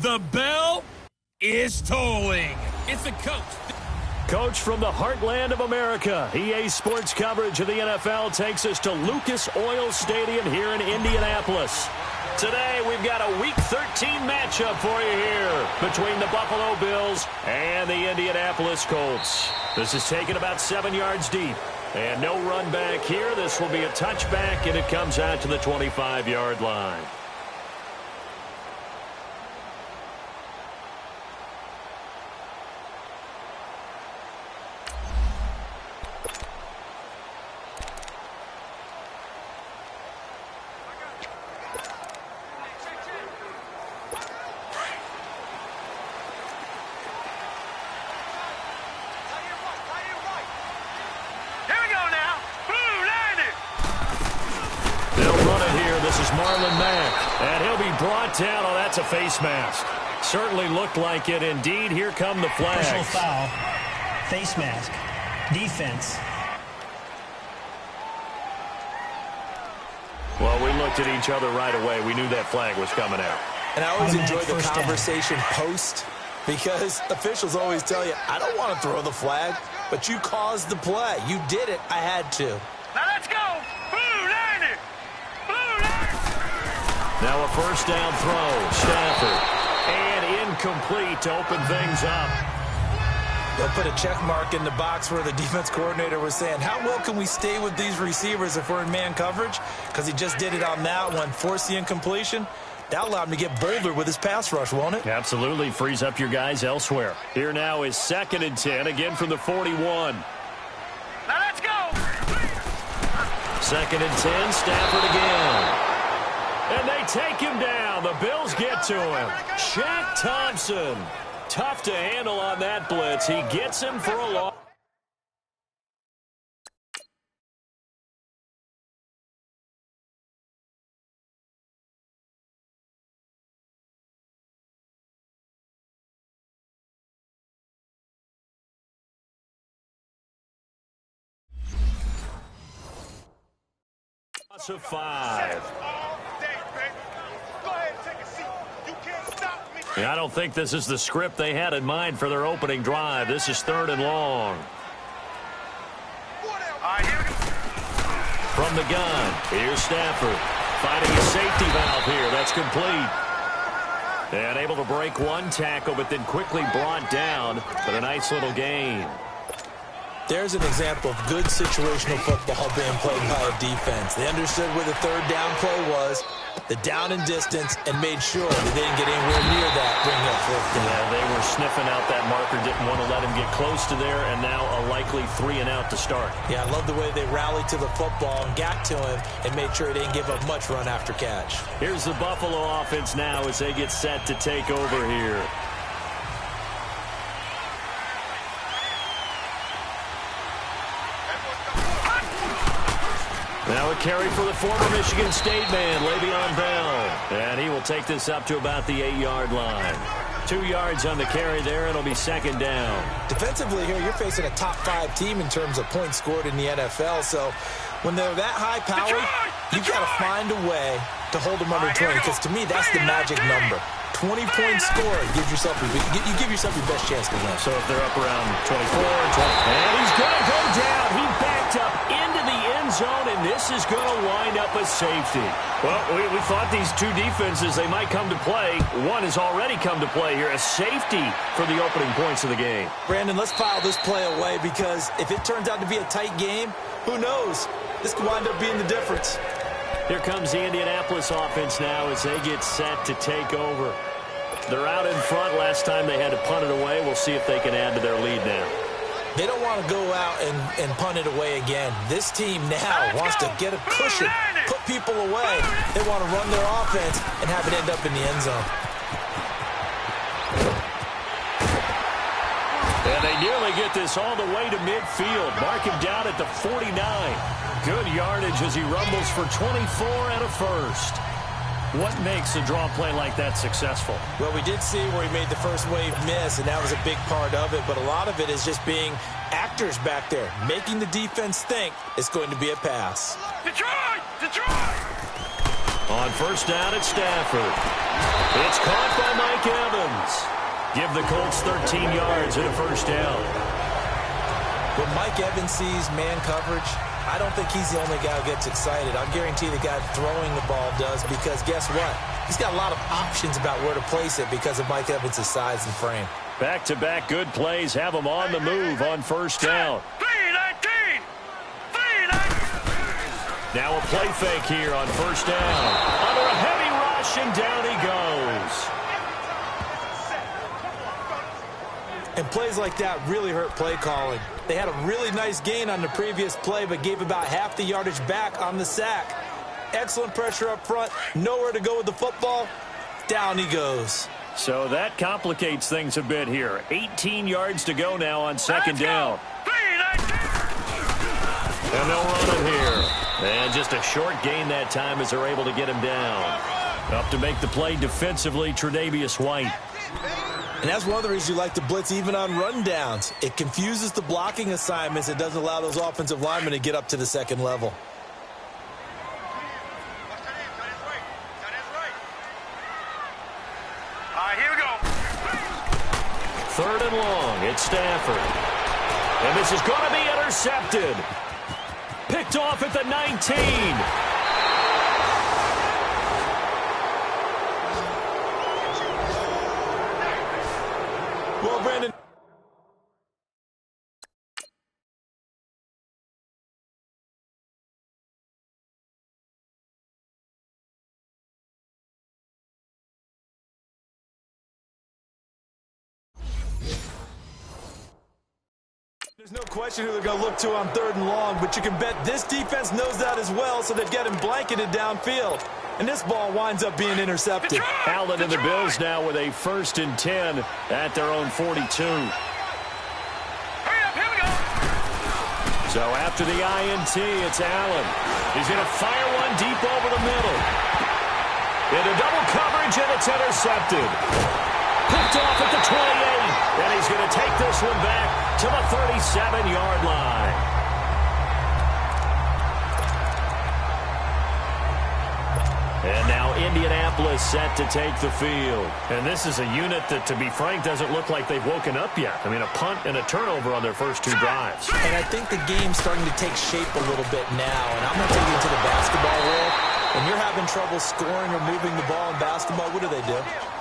The bell is tolling. It's the coach. Coach from the heartland of America. EA Sports coverage of the NFL takes us to Lucas Oil Stadium here in Indianapolis. Today, we've got a Week 13 matchup for you here between the Buffalo Bills and the Indianapolis Colts. This is taken about 7 yards deep. And no run back here. This will be a touchback, and it comes out to the 25-yard line. Down. Oh, that's a face mask. Certainly looked like it. Indeed, here come the flags. Personal foul, face mask, defense. Well, we looked at each other right away. We knew that flag was coming out. And I always enjoy the conversation post because officials always tell you, I don't want to throw the flag, but you caused the play. You did it. I had to. Now let's go. Now a first down throw, Stafford, and incomplete to open things up. They'll put a check mark in the box where the defense coordinator was saying, how well can we stay with these receivers if we're in man coverage? Because he just did it on that one, forced the incompletion. That allowed him to get bolder with his pass rush, won't it? Absolutely, frees up your guys elsewhere. Here now is 2nd and 10, again from the 41. Now let's go! 2nd and 10, Stafford again. And they take him down. The Bills get to him. Shaq Thompson. Tough to handle on that blitz. He gets him for a loss. Of 5. Yeah, I don't think this is the script they had in mind for their opening drive. This is 3rd and long. From the gun, here's Stafford. Finding a safety valve here. That's complete. And able to break one tackle, but then quickly brought down. But a nice little gain. There's an example of good situational football being played by a defense. They understood where the 3rd down play was, the down and distance, and made sure that they didn't get anywhere near that, bringing up 4th down. Yeah, they were sniffing out that marker, didn't want to let him get close to there, and now a likely 3 and out to start. Yeah, I love the way they rallied to the football and got to him and made sure he didn't give up much run after catch. Here's the Buffalo offense now as they get set to take over here. Now a carry for the former Michigan State man, Le'Veon Bell. And he will take this up to about the 8-yard line. 2 yards on the carry there, and it'll be 2nd down. Defensively here, you're facing a top 5 team in terms of points scored in the NFL. So when they're that high-powered, you've got to find a way to hold them under 20. Because to me, that's the magic number. 20-point score gives yourself you give yourself your best chance to win. So if they're up around 24, 20, and he's going to go down. He backed up into the end zone, and this is going to wind up a safety. Well, we thought these two defenses, they might come to play. One has already come to play here, a safety for the opening points of the game. Brandon, let's file this play away because if it turns out to be a tight game, who knows? This could wind up being the difference. Here comes the Indianapolis offense now as they get set to take over. They're out in front. Last time they had to punt it away. We'll see if they can add to their lead now. They don't want to go out and punt it away again. This team now wants to get a cushion, put people away. They want to run their offense and have it end up in the end zone. And they nearly get this all the way to midfield. Mark him down at the 49. Good yardage as he rumbles for 24 and a first. What makes a draw play like that successful? Well, we did see where he made the first wave miss, and that was a big part of it. But a lot of it is just being actors back there, making the defense think it's going to be a pass. Detroit! Detroit! On first down at Stafford. It's caught by Mike Evans. Give the Colts 13 yards and a first down. When Mike Evans sees man coverage, I don't think he's the only guy who gets excited. I'll guarantee the guy throwing the ball does, because guess what? He's got a lot of options about where to place it because of Mike Evans' size and frame. Back-to-back good plays have him on the move on first down. Now a play fake here on first down. Under a heavy rush, and down he goes. And plays like that really hurt play calling. They had a really nice gain on the previous play, but gave about half the yardage back on the sack. Excellent pressure up front. Nowhere to go with the football. Down he goes. So that complicates things a bit here. 18 yards to go now on second down. And they'll run it here. And just a short gain that time as they're able to get him down. Up to make the play defensively, Tre'Davious White. And that's one of the reasons you like to blitz even on rundowns. It confuses the blocking assignments. It doesn't allow those offensive linemen to get up to the second level. Here we go. Third and long. It's Stafford. And this is going to be intercepted. Picked off at the 19. Well, Brandon. There's no question who they're going to look to on third and long, but you can bet this defense knows that as well, so they've got him blanketed downfield. And this ball winds up being intercepted. Allen and the Bills now with a 1st and 10 at their own 42. Hurry up, here we go. So after the INT, it's Allen. He's going to fire one deep over the middle. Into double coverage, and it's intercepted. Picked off at the 28. And he's going to take this one back to the 37-yard line. And now Indianapolis set to take the field. And this is a unit that, to be frank, doesn't look like they've woken up yet. I mean, a punt and a turnover on their first two drives. And I think the game's starting to take shape a little bit now. And I'm going to take you into the basketball world. When you're having trouble scoring or moving the ball in basketball, what do?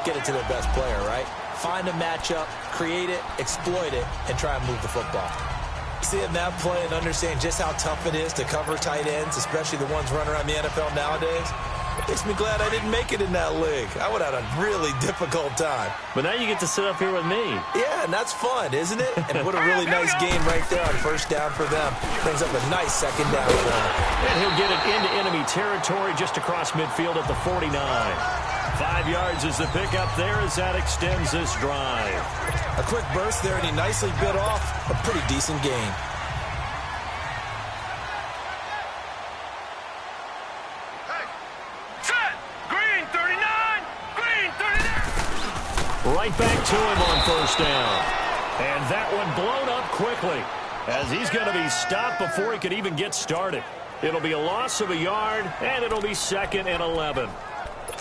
Get it to their best player, right? Find a matchup, create it, exploit it, and try and move the football. Seeing that play and understand just how tough it is to cover tight ends, especially the ones running around the NFL nowadays, it makes me glad I didn't make it in that league. I would have had a really difficult time. But now you get to sit up here with me. Yeah, and that's fun, isn't it? And what a really nice game right there on first down for them. Brings up a nice second down for them. And he'll get it into enemy territory just across midfield at the 49. 5 yards is the pickup there as that extends this drive. A quick burst there, and he nicely bit off a pretty decent gain. Right back to him on first down. And that one blown up quickly as he's going to be stopped before he could even get started. It'll be a loss of a yard, and it'll be 2nd and 11.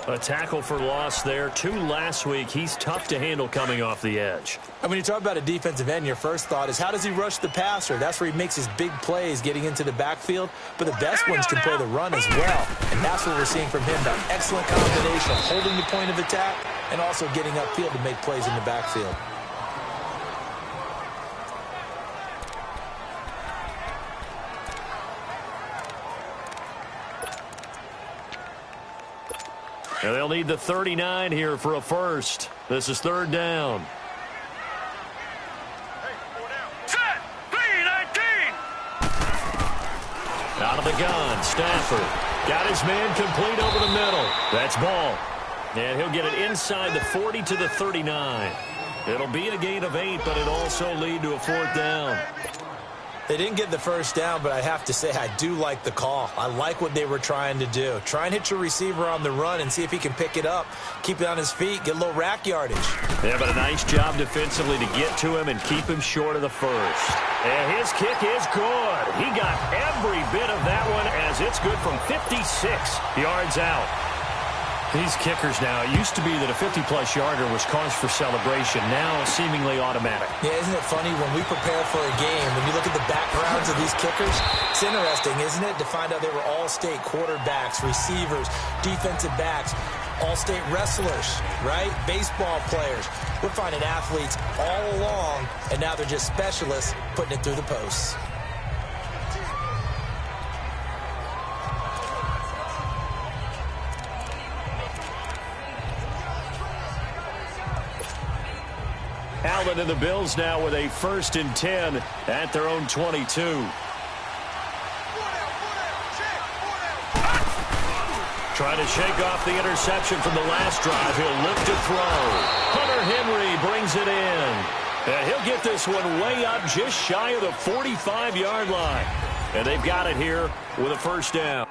A tackle for loss there. 2 last week. He's tough to handle coming off the edge. And when you talk about a defensive end, your first thought is, how does he rush the passer? That's where he makes his big plays getting into the backfield. But the best ones can play the run as well. And that's what we're seeing from him. That excellent combination of holding the point of attack and also getting upfield to make plays in the backfield. And they'll need the 39 here for a first. This is 3rd down. Set. 3-19. Out of the gun, Stafford. Got his man complete over the middle. That's ball. And he'll get it inside the 40 to the 39. It'll be a gain of 8, but it'll also lead to a 4th down. They didn't get the first down, but I have to say I do like the call. I like what they were trying to do. Try and hit your receiver on the run and see if he can pick it up. Keep it on his feet, get a little rack yardage. Yeah, but a nice job defensively to get to him and keep him short of the first. And his kick is good. He got every bit of that one as it's good from 56 yards out. These kickers now, it used to be that a 50-plus yarder was cause for celebration. Now seemingly automatic. Yeah, isn't it funny when we prepare for a game, when you look at the backgrounds of these kickers, it's interesting, isn't it, to find out they were all-state quarterbacks, receivers, defensive backs, all-state wrestlers, right? Baseball players. We're finding athletes all along, and now they're just specialists putting it through the posts. Allen and the Bills now with a 1st and 10 at their own 22. Trying to shake off the interception from the last drive. He'll look to throw. Hunter Henry brings it in. And he'll get this one way up just shy of the 45-yard line. And they've got it here with a 1st down.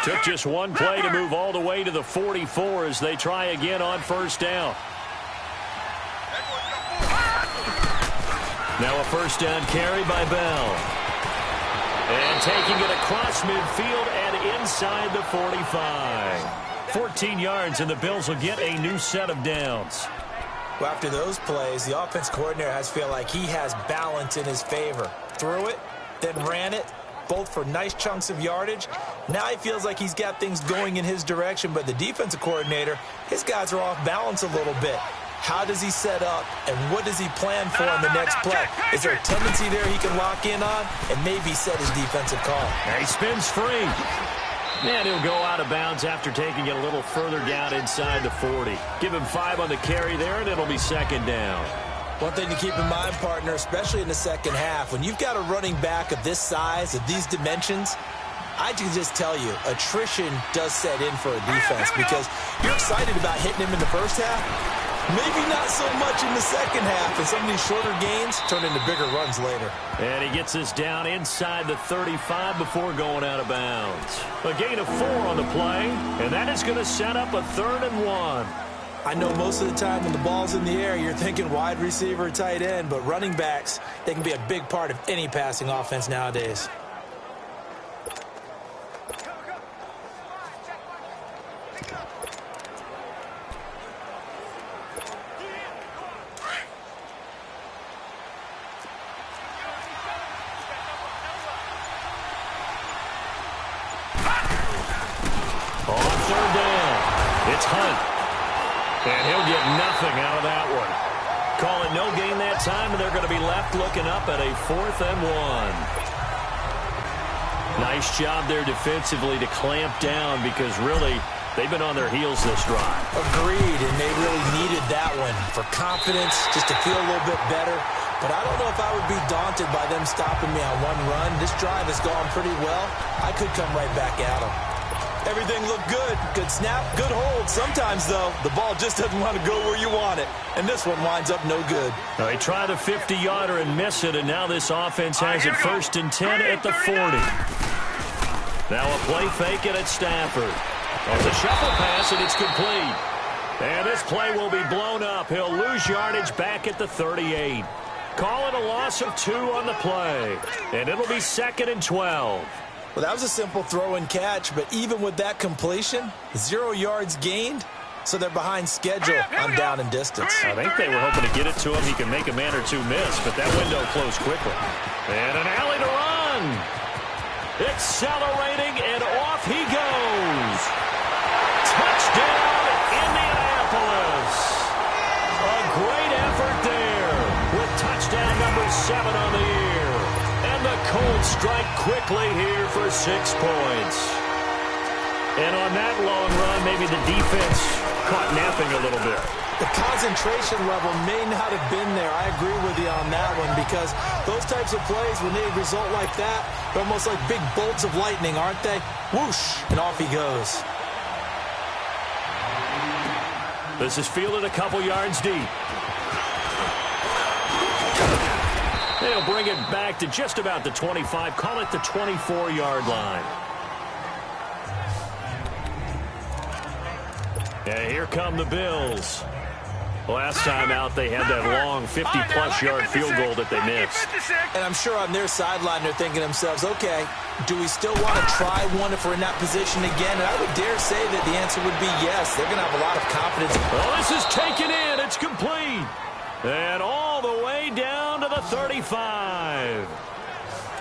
Took just one play to move all the way to the 44 as they try again on 1st down. Now a 1st down carry by Bell. And taking it across midfield and inside the 45. 14 yards, and the Bills will get a new set of downs. Well, after those plays, the offense coordinator has feel like he has balance in his favor. Threw it, then ran it, both for nice chunks of yardage. Now he feels like he's got things going in his direction, but the defensive coordinator, his guys are off balance a little bit. How does he set up, and what does he plan for on the next play? Is there a tendency there he can lock in on and maybe set his defensive call? He spins free. And he'll go out of bounds after taking it a little further down inside the 40. Give him 5 on the carry there, and it'll be 2nd down. One thing to keep in mind, partner, especially in the second half, when you've got a running back of this size, of these dimensions, I can just tell you, attrition does set in for a defense because you're excited about hitting him in the first half, maybe not so much in the second half, and some of these shorter gains turn into bigger runs later. And he gets this down inside the 35 before going out of bounds. A gain of 4 on the play, and that is going to set up a 3rd and 1. I know most of the time when the ball's in the air, you're thinking wide receiver, tight end, but running backs, they can be a big part of any passing offense nowadays. On 3rd down, it's Hunt. And he'll get nothing out of that one. Call it no gain that time, and they're going to be left looking up at a 4th and 1. Nice job there defensively to clamp down because really they've been on their heels this drive. Agreed, and they really needed that one for confidence, just to feel a little bit better. But I don't know if I would be daunted by them stopping me on one run. This drive has gone pretty well. I could come right back at them. Everything looked good. Good snap, good hold. Sometimes, though, the ball just doesn't want to go where you want it. And this one winds up no good. They try the 50-yarder and miss it, and now this offense has it 1st and 10 at the 40. Now a play fake it at Stafford. On the shuffle pass, and it's complete. And this play will be blown up. He'll lose yardage back at the 38. Call it a loss of 2 on the play. And it'll be 2nd and 12. Well, that was a simple throw and catch, but even with that completion, 0 yards gained, so they're behind schedule on down and distance. I think they were hoping to get it to him. He can make a man or two miss, but that window closed quickly. And an alley to run. Accelerating, and off he goes. Touchdown, Indianapolis. A great effort there with touchdown number 7 on the year. And the Colts strike quickly here for 6 points. And on that long run, maybe the defense caught napping a little bit. The concentration level may not have been there. I agree with you on that one because those types of plays, when they result like that, they're almost like big bolts of lightning, aren't they? Whoosh, and off he goes. This is fielded a couple yards deep. They'll bring it back to just about the 25. Call it the 24-yard line. And here come the Bills. Last time out, they had that long 50-plus yard field goal that they missed. And I'm sure on their sideline, they're thinking to themselves, okay, do we still want to try one if we're in that position again? And I would dare say that the answer would be yes. They're going to have a lot of confidence. Well, this is taken in. It's complete. And all the way down to the 35.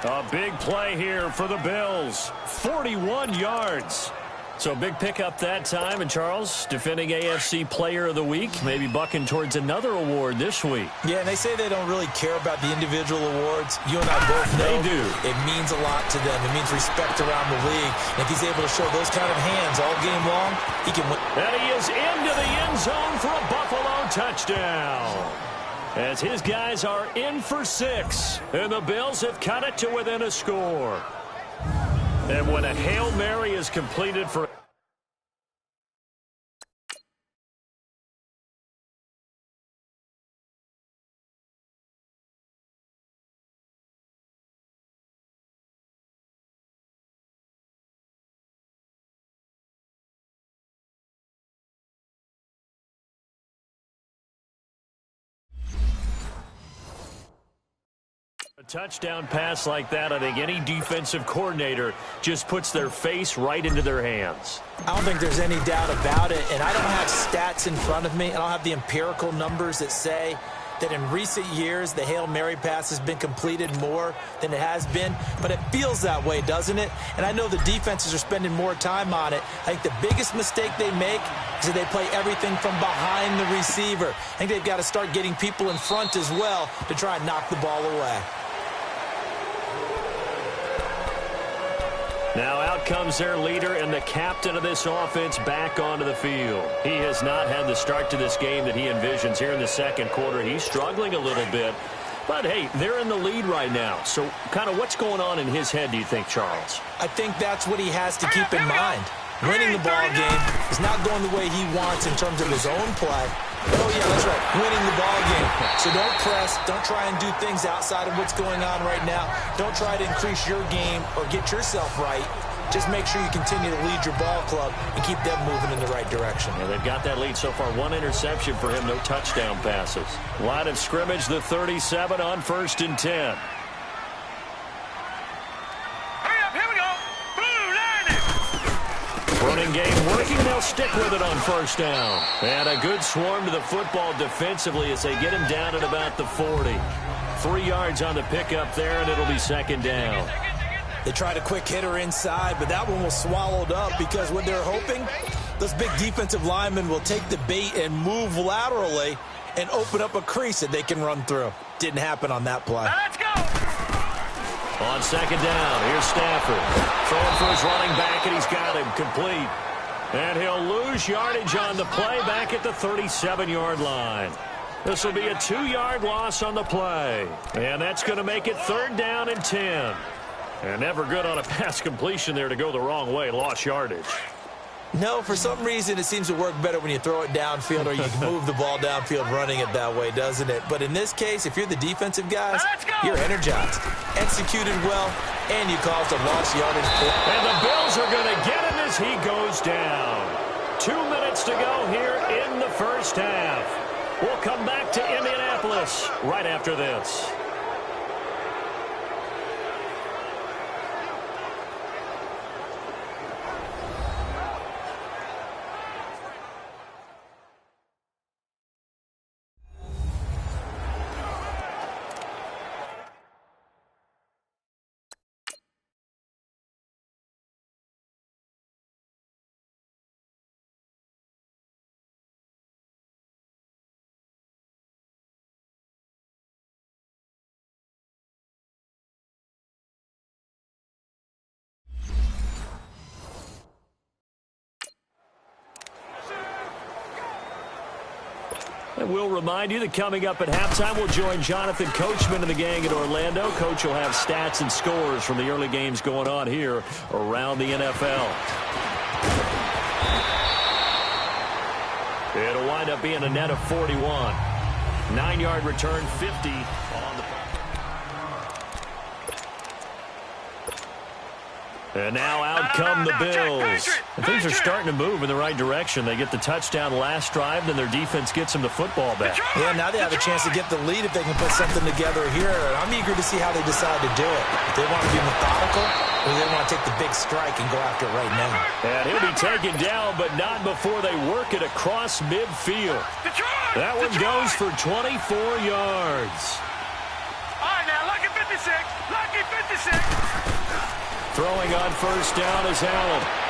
A big play here for the Bills. 41 yards. So big pickup that time. And Charles, defending AFC Player of the Week, maybe bucking towards another award this week. Yeah, and they say they don't really care about the individual awards. You and I both know they do. It means a lot to them. It means respect around the league. And if he's able to show those kind of hands all game long, he can win. And he is into the end zone for a Buffalo touchdown. As his guys are in for 6. And the Bills have cut it to within a score. And when a Hail Mary is completed for... A touchdown pass like that, I think any defensive coordinator just puts their face right into their hands. I don't think there's any doubt about it, and I don't have stats in front of me. I don't have the empirical numbers that say that in recent years the Hail Mary pass has been completed more than it has been, but it feels that way, doesn't it? And I know the defenses are spending more time on it. I think the biggest mistake they make is that they play everything from behind the receiver. I think they've got to start getting people in front as well to try and knock the ball away. Now out comes their leader and the captain of this offense back onto the field. He has not had the start to this game that he envisions here in the second quarter. He's struggling a little bit. But, hey, they're in the lead right now. So kind of what's going on in his head, do you think, Charles? I think that's what he has to keep in mind. Winning the ball game is not going the way he wants in terms of his own play. Oh, yeah, that's right, winning the ball game. So don't press. Don't try and do things outside of what's going on right now. Don't try to increase your game or get yourself right. Just make sure you continue to lead your ball club and keep them moving in the right direction. And they've got that lead so far. 1 interception for him, no touchdown passes. Line of scrimmage, the 37 on 1st and 10. Running game working. They'll stick with it on 1st down. And a good swarm to the football defensively as they get him down at about the 40. 3 yards on the pickup there, and it'll be 2nd down. They tried a quick hitter inside, but that one was swallowed up because what they're hoping, those big defensive linemen will take the bait and move laterally and open up a crease that they can run through. Didn't happen on that play. Let's go! On 2nd down, here's Stafford. Throwing for his running back, and he's got him complete. And he'll lose yardage on the play back at the 37-yard line. This will be a 2-yard loss on the play. And that's going to make it 3rd down and 10. And never good on a pass completion there to go the wrong way. Lost yardage. No, for some reason, it seems to work better when you throw it downfield or you can move the ball downfield running it that way, doesn't it? But in this case, if you're the defensive guys, you're energized, executed well, and you caused a lost yardage play. And the Bills are going to get him as he goes down. 2 minutes to go here in the 1st half. We'll come back to Indianapolis right after this. And we'll remind you that coming up at halftime, we'll join Jonathan Coachman and the gang in Orlando. Coach will have stats and scores from the early games going on here around the NFL. It'll wind up being a net of 41. 9-yard return, 50 on the... And now out come the Bills. And things are starting to move in the right direction. They get the touchdown last drive, then their defense gets them the football back. Yeah, now they have a chance to get the lead if they can put something together here. I'm eager to see how they decide to do it. If they want to be methodical, or they want to take the big strike and go after it right now. And he'll be taken down, but not before they work it across midfield. That one goes for 24 yards. All right, now, lucky 56. Lucky 56. Throwing on first down is Allen.